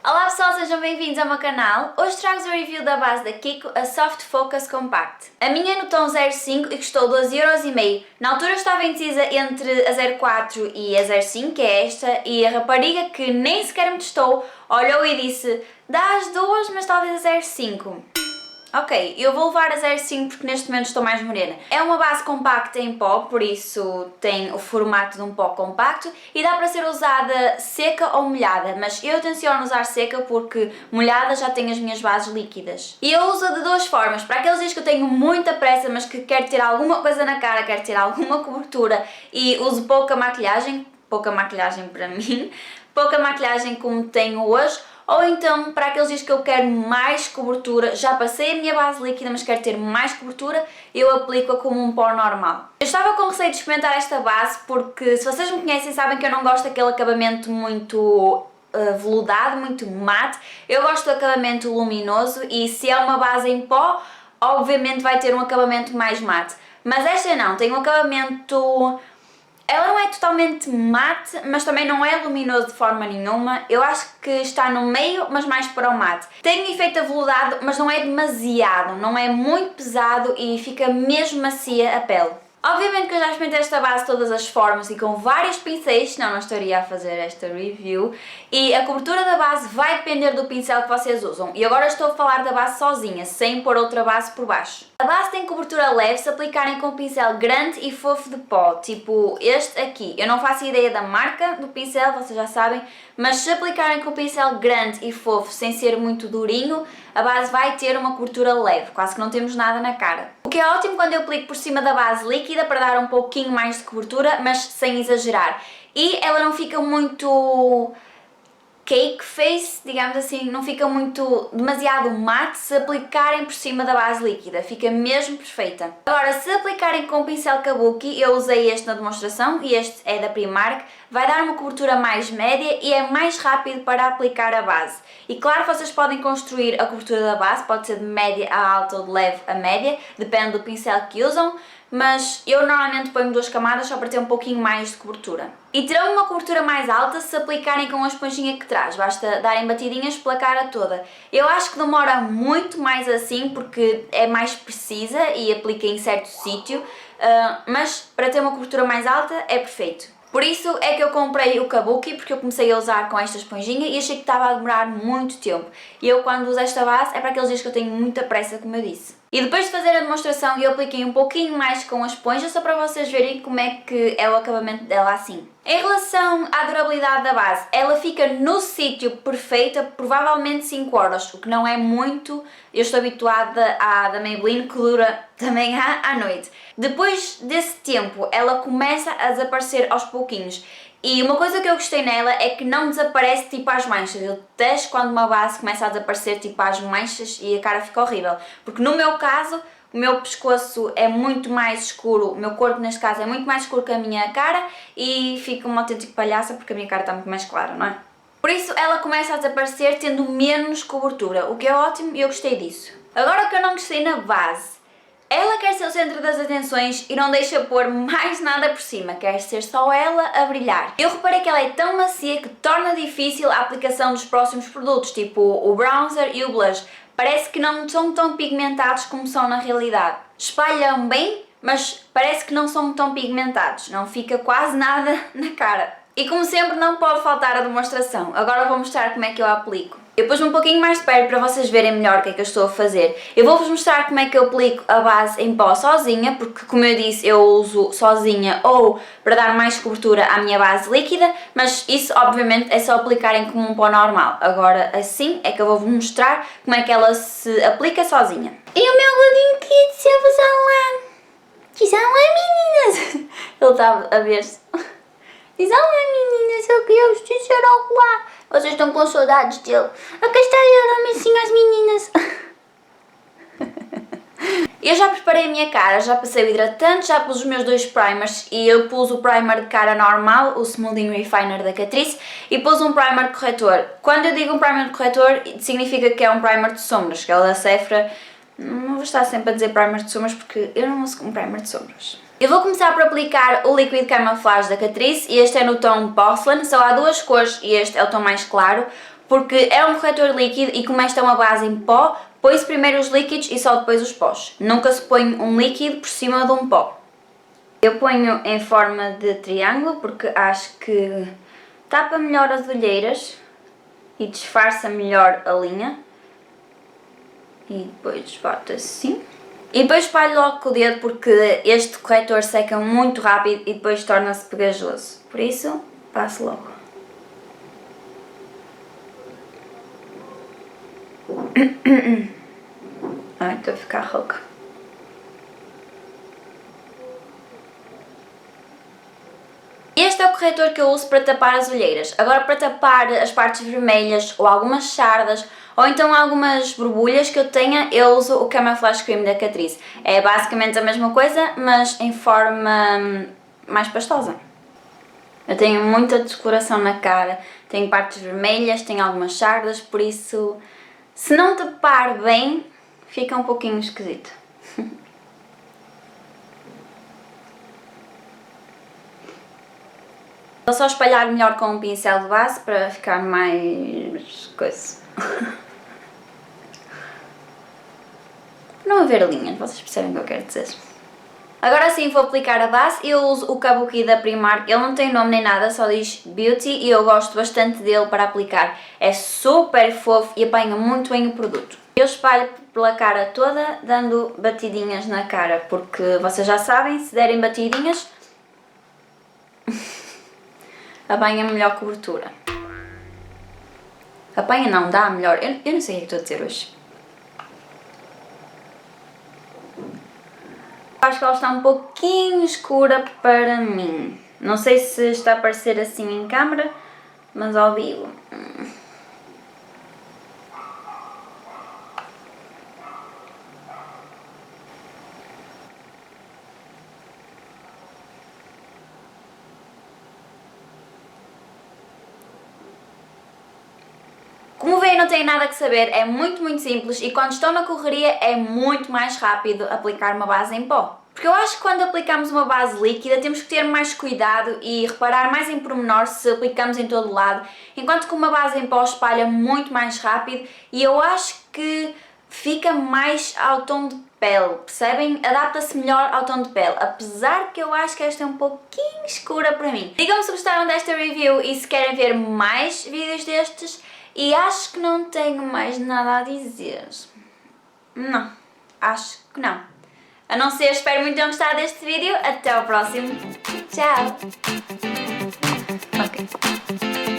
Olá pessoal, sejam bem-vindos ao meu canal. Hoje trago-vos o review da base da Kiko, a Soft Focus Compact. A minha é no tom 05 e custou 12,5€. Na altura eu estava indecisa entre a 04 e a 05, que é esta, e a rapariga, que nem sequer me testou, olhou e disse: dá as duas, mas talvez a 05. Ok, eu vou levar a 05 porque neste momento estou mais morena. É uma base compacta em pó, por isso tem o formato de um pó compacto e dá para ser usada seca ou molhada, mas eu tenciono usar seca porque molhada já tenho as minhas bases líquidas. E eu uso de duas formas. Para aqueles dias que eu tenho muita pressa, mas que quero ter alguma coisa na cara, quero ter alguma cobertura e uso pouca maquilhagem para mim, pouca maquilhagem como tenho hoje. Ou então, para aqueles dias que eu quero mais cobertura, já passei a minha base líquida, mas quero ter mais cobertura, eu aplico-a como um pó normal. Eu estava com receio de experimentar esta base porque, se vocês me conhecem, sabem que eu não gosto daquele acabamento muito veludado, muito mate. Eu gosto do acabamento luminoso e se é uma base em pó, obviamente vai ter um acabamento mais mate. Mas esta não, tem um acabamento... Ela não é totalmente mate, mas também não é luminoso de forma nenhuma. Eu acho que está no meio, mas mais para o mate. Tem um efeito aveludado, mas não é demasiado, não é muito pesado e fica mesmo macia a pele. Obviamente que eu já experimentei esta base de todas as formas e com vários pincéis, senão não estaria a fazer esta review. E a cobertura da base vai depender do pincel que vocês usam. E agora estou a falar da base sozinha, sem pôr outra base por baixo. A base tem cobertura leve se aplicarem com um pincel grande e fofo de pó, tipo este aqui. Eu não faço ideia da marca do pincel, vocês já sabem, mas se aplicarem com um pincel grande e fofo, sem ser muito durinho, a base vai ter uma cobertura leve, quase que não temos nada na cara. O que é ótimo quando eu aplico por cima da base líquida para dar um pouquinho mais de cobertura, mas sem exagerar. E ela não fica muito cake face, digamos assim, não fica demasiado mate se aplicarem por cima da base líquida, fica mesmo perfeita. Agora, se aplicarem com o pincel Kabuki, eu usei este na demonstração e este é da Primark, vai dar uma cobertura mais média e é mais rápido para aplicar a base. E claro, vocês podem construir a cobertura da base, pode ser de média a alta ou de leve a média, depende do pincel que usam, mas eu normalmente ponho 2 camadas só para ter um pouquinho mais de cobertura. E terão uma cobertura mais alta se aplicarem com a esponjinha que traz, basta darem batidinhas pela cara toda. Eu acho que demora muito mais assim porque é mais precisa e aplica em certo sítio, mas para ter uma cobertura mais alta é perfeito. Por isso é que eu comprei o Kabuki, porque eu comecei a usar com esta esponjinha e achei que estava a demorar muito tempo. E eu quando uso esta base é para aqueles dias que eu tenho muita pressa, como eu disse. E depois de fazer a demonstração eu apliquei um pouquinho mais com a esponja, só para vocês verem como é que é o acabamento dela assim. Em relação à durabilidade da base, ela fica no sítio perfeita, provavelmente 5 horas, o que não é muito. Eu estou habituada à da Maybelline, que dura também à noite. Depois desse tempo, ela começa a desaparecer aos pouquinhos. E uma coisa que eu gostei nela é que não desaparece tipo às manchas. Eu detesto quando uma base começa a desaparecer tipo às manchas e a cara fica horrível. Porque no meu caso, o meu pescoço é muito mais escuro, o meu corpo neste caso é muito mais escuro que a minha cara e fica uma autêntica palhaça porque a minha cara está muito mais clara, não é? Por isso ela começa a desaparecer tendo menos cobertura, o que é ótimo e eu gostei disso. Agora o que eu não gostei na base, ela quer ser o centro das atenções e não deixa pôr mais nada por cima, quer ser só ela a brilhar. Eu reparei que ela é tão macia que torna difícil a aplicação dos próximos produtos, tipo o bronzer e o blush. Parece que não são tão pigmentados como são na realidade. Espalham bem, mas parece que não são tão pigmentados, não fica quase nada na cara. E como sempre não pode faltar a demonstração, agora vou mostrar como é que eu a aplico. Eu pus-me um pouquinho mais de perto para vocês verem melhor o que é que eu estou a fazer. Eu vou-vos mostrar como é que eu aplico a base em pó sozinha, porque como eu disse eu uso sozinha ou para dar mais cobertura à minha base líquida, mas isso obviamente é só aplicarem como um pó normal. Agora assim é que eu vou-vos mostrar como é que ela se aplica sozinha. E o meu gordinho querido, se eu vos lá. Diz olá meninas! Ele está a ver-se. Diz olá meninas, eu queria vos dizer olá. Vocês estão com saudades dele. Aqui está ele, assim as meninas. Eu já preparei a minha cara, já passei o hidratante, já pus os meus 2 primers e eu pus o primer de cara normal, o Smoothing Refiner da Catrice, e pus um primer de corretor. Quando eu digo um primer de corretor, significa que é um primer de sombras, que é o da Sephora. Não vou estar sempre a dizer primer de sombras porque eu não uso um primer de sombras. Eu vou começar por aplicar o Liquid Camouflage da Catrice e este é no tom Porcelain, só há 2 cores e este é o tom mais claro. porque é um corretor líquido e como esta é uma base em pó, põe-se primeiro os líquidos e só depois os pós. Nunca se põe um líquido por cima de um pó. Eu ponho em forma de triângulo porque acho que tapa melhor as olheiras e disfarça melhor a linha. E depois bato assim. E depois espalho logo com o dedo porque este corretor seca muito rápido e depois torna-se pegajoso. Por isso, passo logo. Ai, estou a ficar rouca. Este é o corretor que eu uso para tapar as olheiras. Agora, para tapar as partes vermelhas ou algumas sardas ou então algumas borbulhas que eu tenha, eu uso o Camouflage Cream da Catrice. É basicamente a mesma coisa, mas em forma mais pastosa. Eu tenho muita descoloração na cara, tenho partes vermelhas, tenho algumas sardas, por isso, se não tapar bem, fica um pouquinho esquisito. Vou só espalhar melhor com um pincel de base para ficar mais coisa. Não haver linhas, vocês percebem o que eu quero dizer. Agora sim vou aplicar a base. Eu uso o Kabuki da Primark, ele não tem nome nem nada, só diz Beauty e eu gosto bastante dele para aplicar. É super fofo e apanha muito bem o produto. Eu espalho pela cara toda dando batidinhas na cara, porque vocês já sabem, se derem batidinhas apanha melhor cobertura. Apanha não, dá melhor. Eu não sei o que estou a dizer hoje. Acho que ela está um pouquinho escura para mim. Não sei se está a parecer assim em câmera, mas ao vivo. Como veem, não tem nada que saber, é muito simples e quando estão na correria é muito mais rápido aplicar uma base em pó. Porque eu acho que quando aplicamos uma base líquida temos que ter mais cuidado e reparar mais em pormenor se aplicamos em todo lado, enquanto que uma base em pó espalha muito mais rápido e eu acho que fica mais ao tom de pele, percebem? Adapta-se melhor ao tom de pele, apesar que eu acho que esta é um pouquinho escura para mim. Digam-me se gostaram desta review e se querem ver mais vídeos destes. E acho que não tenho mais nada a dizer. Não, acho que não. A não ser, espero muito ter gostado deste vídeo. Até ao próximo. Tchau! Ok.